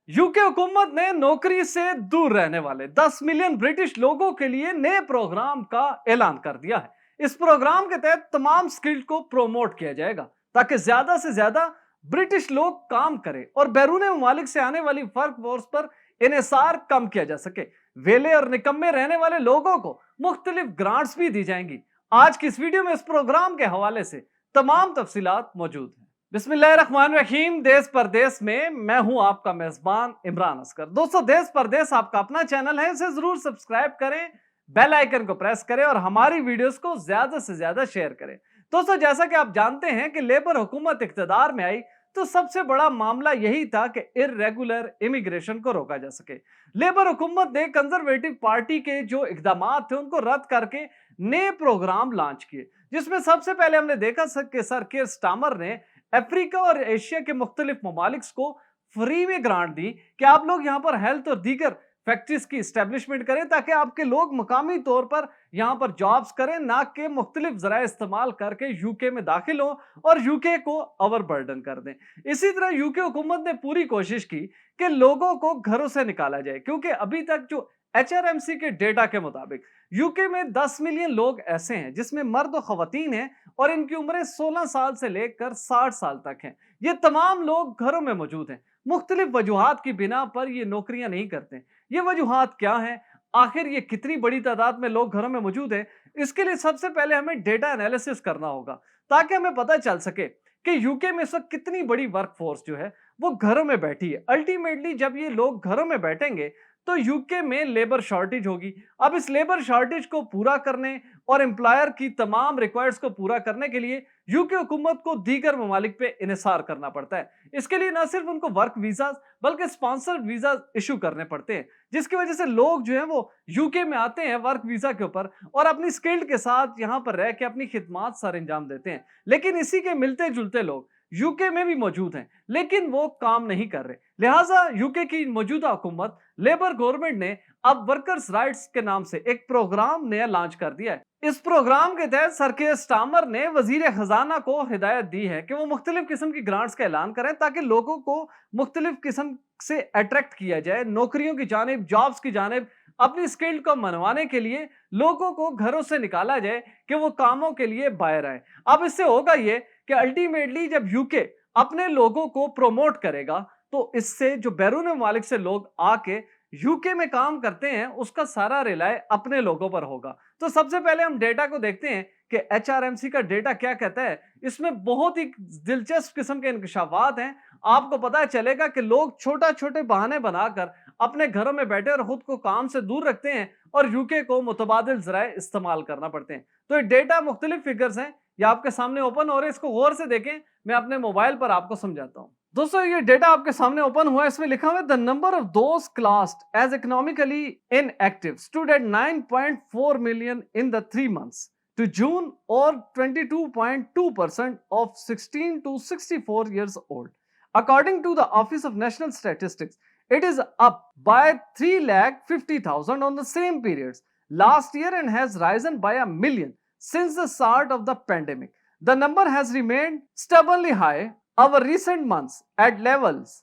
UK हुकूमत ने नौकरी से दूर रहने वाले 10 मिलियन ब्रिटिश लोगों के लिए नए प्रोग्राम का ऐलान कर दिया है। इस प्रोग्राम के तहत तमाम स्किल्ड को प्रोमोट किया जाएगा ताकि ज्यादा से ज्यादा ब्रिटिश लोग काम करें और बैरून ममालिक से आने वाली वर्क फोर्स पर इन्हिसार कम किया जा सके। वेले और निकम्मे रहने वाले लोगों को मुख्तलिफ ग्रांट्स भी दी जाएंगी। आज की इस वीडियो में इस प्रोग्राम के हवाले से तमाम तफसीलात मौजूद हैं। बिस्मिल्लाहिर्रहमानिर्रहीम। देश परदेश में मैं हूं आपका मेजबान इमरान असगर। दोस्तों, देश परदेश आपका अपना चैनल है, इसे जरूर सब्सक्राइब करें, बेल आइकन को प्रेस करें और हमारी वीडियोस को ज्यादा से ज्यादा शेयर करें। दोस्तों, जैसा कि आप जानते हैं कि लेबर हुकूमत इख्तिदार में आई तो सबसे बड़ा मामला यही था कि इर्रेगुलर इमिग्रेशन को रोका जा सके। लेबर हुकूमत ने कंजर्वेटिव पार्टी के जो इकदाम थे उनको रद्द करके नए प्रोग्राम लॉन्च किए, जिसमें सबसे पहले हमने देखा कि सर कीर स्टामर ने अफ्रीका और एशिया के मुख्तलिफ ममालिक को फ्री में ग्रांट दी कि आप लोग यहाँ पर हेल्थ और दीगर फैक्ट्रीज की स्टैब्लिशमेंट करें ताकि आपके लोग मकामी तौर पर यहाँ पर जॉब्स करें, ना कि मुख्तलिफ जराए इस्तेमाल करके यूके में दाखिल हो और यूके को ओवरबर्डन कर दें। इसी तरह यूके हुकूमत ने पूरी कोशिश की कि लोगों को घरों से निकाला जाए, क्योंकि अभी तक जो HRMC के डेटा के मुताबिक यूके में 10 मिलियन लोग ऐसे हैं जिसमें मर्द और खवातीन हैं और इनकी उम्रें 16 साल से लेकर 60 साल तक हैं। ये तमाम लोग घरों में मौजूद हैं। मुख्तलिफ वजूहात की बिना पर ये नौकरियां नहीं करते। ये वजूहात क्या हैं? आखिर ये कितनी बड़ी तादाद में लोग घरों में मौजूद हैं? इसके लिए सबसे पहले हमें डेटा एनालिसिस करना होगा ताकि हमें पता चल सके कि यूके में इस वक्त कितनी बड़ी वर्क फोर्स जो है वो घरों में बैठी है। अल्टीमेटली जब ये लोग घरों में बैठेंगे तो यूके में लेबर शॉर्टेज होगी। अब इस लेबर शॉर्टेज को पूरा करने और एम्प्लॉयर की तमाम रिक्वायर्ड्स को पूरा करने के लिए यूके हुकूमत को दीगर ममालिक पे इन्हिसार करना पड़ता है। इसके लिए न सिर्फ उनको वर्क वीजा बल्कि स्पॉन्सर्ड वीजा इशू करने पड़ते हैं, जिसकी वजह से लोग जो है वो यूके में आते हैं वर्क वीजा के ऊपर और अपनी स्किल्ड के साथ यहाँ पर रह के अपनी खिदमात सर अंजाम देते हैं। लेकिन इसी के मिलते जुलते लोग यूके में भी मौजूद हैं, लेकिन वो काम नहीं कर रहे। लिहाजा यूके की मौजूदा हुकूमत लेबर गवर्नमेंट ने अब वर्कर्स राइट्स के नाम से एक प्रोग्राम नया लॉन्च कर दिया है। इस प्रोग्राम के तहत सर कीर स्टामर ने वजीर खजाना को हिदायत दी है कि वो मुख्तलिफ किस्म की ग्रांट्स का ऐलान करें ताकि लोगों को मुख्तलिफ किस्म से अट्रैक्ट किया जाए, नौकरियों की जानिब, जॉब्स की जानिब। अपनी स्किल को मनवाने के लिए लोगों को घरों से निकाला जाए कि वो कामों के लिए बाहर आए। अब इससे होगा ये कि अल्टीमेटली जब यूके अपने लोगों को प्रोमोट करेगा तो इससे जो बैरून ममालिक से लोग आके यूके में काम करते हैं उसका सारा रिलाय अपने लोगों पर होगा। तो सबसे पहले हम डेटा को देखते हैं कि HRMC का डेटा क्या कहता है। इसमें बहुत ही दिलचस्प किस्म के इंकशाफात हैं। आपको पता चलेगा कि लोग छोटा छोटे बहाने बनाकर अपने घरों में बैठे और खुद को काम से दूर रखते हैं और यूके को मुतबादिल जराए इस्तेमाल करना पड़ते हैं। तो ये डेटा मुख्तलिफ फिगर्स हैं, ये आपके सामने ओपन हो रहे हैं, इसको गौर से देखें। मैं अपने मोबाइल पर आपको समझाता हूं। दोस्तों, ये डेटा आपके सामने ओपन हुआ है, इसमें लिखा हुआ है the number of those classed as economically inactive stood at 9.4 million in the 3 months to June, or 22.2% of 16 to 64 years old. According to the Office of National Statistics, it is up by 3,50,000 on the same periods last year and has risen by 1 million since the start of the pandemic. The number has remained stubbornly high over recent months at levels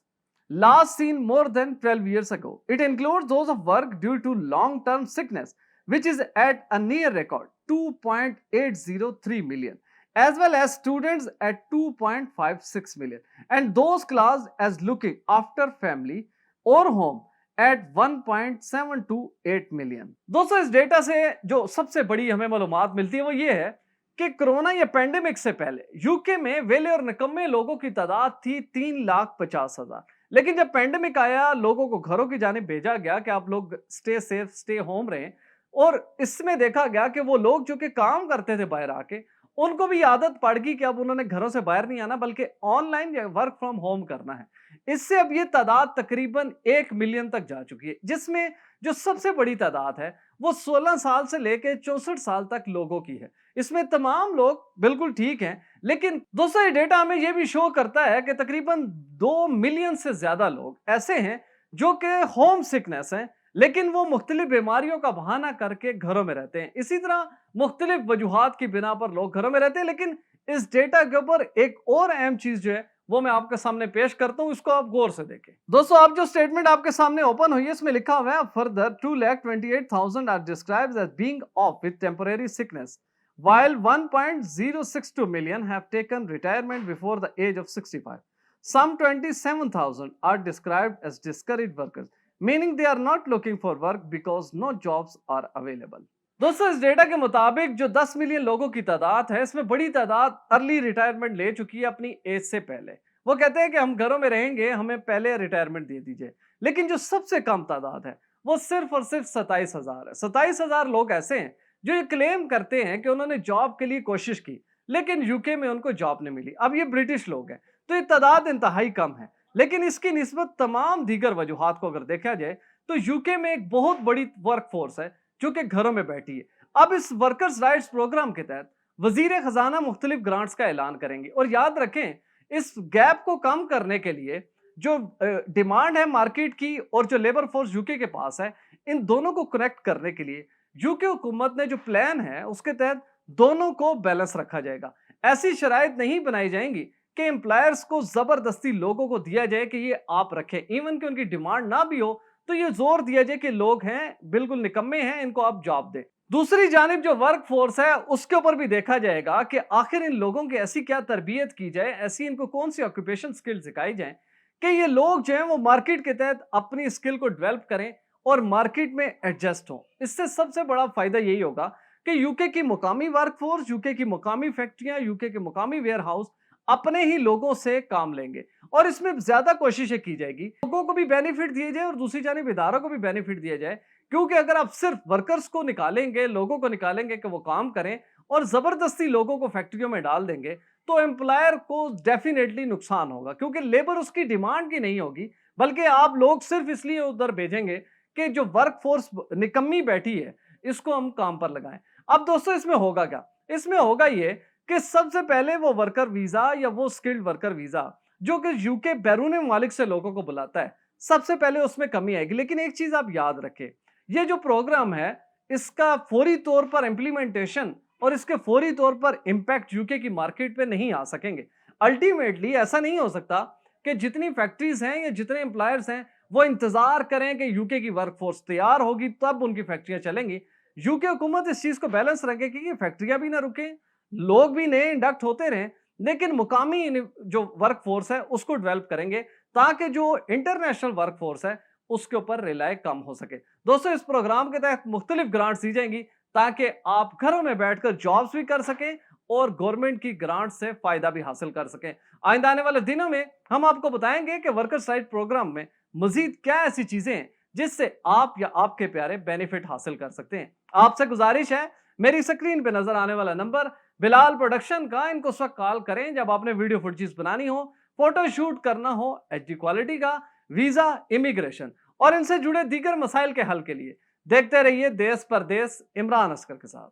last seen more than 12 years ago. It includes those of work due to long-term sickness, which is at a near record 2.803 million, as well as students at 2.56 million, and those classed as looking after family or home at 1.728 million. दोस्तों, इस data से जो सबसे बड़ी हमें मालूमात मिलती है वो ये है कि कोरोना या पेंडेमिक से पहले यूके में वेले और निकम्मे लोगों की तादाद थी 3,50,000। लेकिन जब पेंडेमिक आया, लोगों को घरों की जानिब भेजा गया कि आप लोग स्टे सेफ, स्टे होम रहें, और इसमें देखा गया कि वो लोग जो कि काम करते थे बाहर आके, उनको भी आदत पड़ गई कि अब उन्होंने घरों से बाहर नहीं आना बल्कि ऑनलाइन या वर्क फ्रॉम होम करना है। इससे अब ये तादाद तकरीबन 1 मिलियन तक जा चुकी है, जिसमें जो सबसे बड़ी तादाद है वो 16 साल से लेकर 64 साल तक लोगों की है। इसमें तमाम लोग बिल्कुल ठीक हैं, लेकिन दोस्तों ये डेटा हमें यह भी शो करता है कि तकरीबन 2 मिलियन से ज्यादा लोग ऐसे हैं जो कि होम सिकनेस हैं, लेकिन वो मुख्तलिफ बीमारियों का बहाना करके घरों में रहते हैं। इसी तरह मुख्तलिफ वजूहात की बिना पर लोग घरों में रहते हैं। लेकिन इस डेटा के ऊपर एक और अहम चीज जो है वो मैं आपके सामने पेश करता हूं, इसको आप गौर से देखें। दोस्तों, आप जो स्टेटमेंट आपके सामने ओपन हुई है इसमें लिखा हुआ है further 2,28,000 are described as being off with temporary sickness while 1.062 million have taken retirement before the age of 65. Some 27,000 are described as discouraged workers, meaning they are not looking for work because no jobs are available. दोस्तों, इस data के मुताबिक जो 10 million लोगों की तादाद है, इसमें बड़ी तादाद अर्ली रिटायरमेंट ले चुकी है अपनी एज से पहले। वो कहते हैं कि हम घरों में रहेंगे, हमें पहले रिटायरमेंट दे दीजिए। लेकिन जो सबसे कम तादाद है वो सिर्फ और सिर्फ 27,000 है। 27,000 लोग ऐसे हैं जो ये क्लेम करते हैं कि उन्होंने जॉब के लिए कोशिश की लेकिन यूके में उनको जॉब नहीं मिली। अब ये ब्रिटिश लोग हैं तो ये तादाद इंतहाई कम है, लेकिन इसकी निस्बत तमाम दीगर वजूहात को अगर देखा जाए तो यूके में एक बहुत बड़ी वर्क फोर्स है जो कि घरों में बैठी है। अब इस वर्कर्स राइट्स प्रोग्राम के तहत वजीर खजाना मुख्तलिफ ग्रांट्स का ऐलान करेंगे और याद रखें, इस गैप को कम करने के लिए जो डिमांड है मार्केट की और जो लेबर फोर्स यूके के पास है, इन दोनों को कनेक्ट करने के लिए यूके हुकूमत ने जो प्लान है उसके तहत दोनों को बैलेंस रखा जाएगा। ऐसी शराइत नहीं बनाई जाएंगी कि एम्प्लॉयर्स को जबरदस्ती लोगों को दिया जाए कि ये आप रखें, इवन कि उनकी डिमांड ना भी हो तो ये जोर दिया जाए कि लोग हैं बिल्कुल निकम्मे हैं, इनको आप जॉब दें। दूसरी जानिब जो वर्क फोर्स है उसके ऊपर भी देखा जाएगा कि आखिर इन लोगों की ऐसी क्या तरबियत की जाए, ऐसी इनको कौन सी ऑक्यूपेशन स्किल सिखाई जाए कि ये लोग जो हैं वो मार्केट के तहत अपनी स्किल को डेवलप करें और मार्केट में एडजस्ट हो। इससे सबसे बड़ा फायदा यही होगा कि यूके की मुकामी वर्क फोर्स, यूके की मुकामी फैक्ट्रियां, यूके के मुकामी वेयर हाउस अपने ही लोगों से काम लेंगे और इसमें ज्यादा कोशिशें की जाएगी, लोगों को भी बेनिफिट दिए जाए और दूसरी जानिब इदारों को भी बेनिफिट दिया जाए। क्योंकि अगर आप सिर्फ वर्कर्स को निकालेंगे, लोगों को निकालेंगे कि वो काम करें और जबरदस्ती लोगों को फैक्ट्रियों में डाल देंगे तो एम्प्लॉयर को डेफिनेटली नुकसान होगा, क्योंकि लेबर उसकी डिमांड की नहीं होगी, बल्कि आप लोग सिर्फ इसलिए उधर भेजेंगे कि जो वर्क फोर्स निकम्मी बैठी है इसको हम काम पर लगाएं। अब दोस्तों, इसमें होगा क्या? इसमें होगा ये कि सबसे पहले वो वर्कर वीजा या वो स्किल्ड वर्कर वीजा जो कि यूके बैरून ममालिक से लोगों को बुलाता है, सबसे पहले उसमें कमी आएगी। लेकिन एक चीज आप याद रखें, ये जो प्रोग्राम है इसका फौरी तौर पर इंप्लीमेंटेशन और इसके फौरी तौर पर इंपैक्ट यूके की मार्केट पे नहीं आ सकेंगे। अल्टीमेटली ऐसा नहीं हो सकता कि जितनी फैक्ट्रीज हैं या जितने एम्प्लॉयर्स हैं वो इंतजार करें कि यूके की वर्कफोर्स तैयार होगी तब उनकी फैक्ट्रियां चलेंगी। यूके हुकूमत इस चीज को बैलेंस रखेगी कि फैक्ट्रियां भी ना रुकें, लोग भी नए इंडक्ट होते रहें, लेकिन मुकामी जो वर्क फोर्स है उसको डेवलप करेंगे ताकि जो इंटरनेशनल वर्क फोर्स है उसके ऊपर रिलाय कम हो सके। दोस्तों, इस प्रोग्राम के तहत मुख्तलिफ ग्रांट्स दी जाएंगी ताकि आप घरों में बैठकर जॉब्स भी कर सकें और गवर्नमेंट की ग्रांट से फायदा भी हासिल कर सकें। आइंदा आने वाले दिनों में हम आपको बताएंगे कि वर्कर्स राइट प्रोग्राम में मजीद क्या ऐसी चीजें हैं जिससे आप या आपके प्यारे बेनिफिट हासिल कर सकते हैं। आपसे गुजारिश है, मेरी स्क्रीन पे नजर आने वाला नंबर बिलाल प्रोडक्शन का, इनको उस वक्त कॉल करें जब आपने वीडियो फुटेज बनानी हो, फोटो शूट करना हो एचडी क्वालिटी का, वीजा, इमिग्रेशन और इनसे जुड़े दीगर मसाइल के हल के लिए। देखते रहिए देश परदेश इमरान अस्कर के साथ।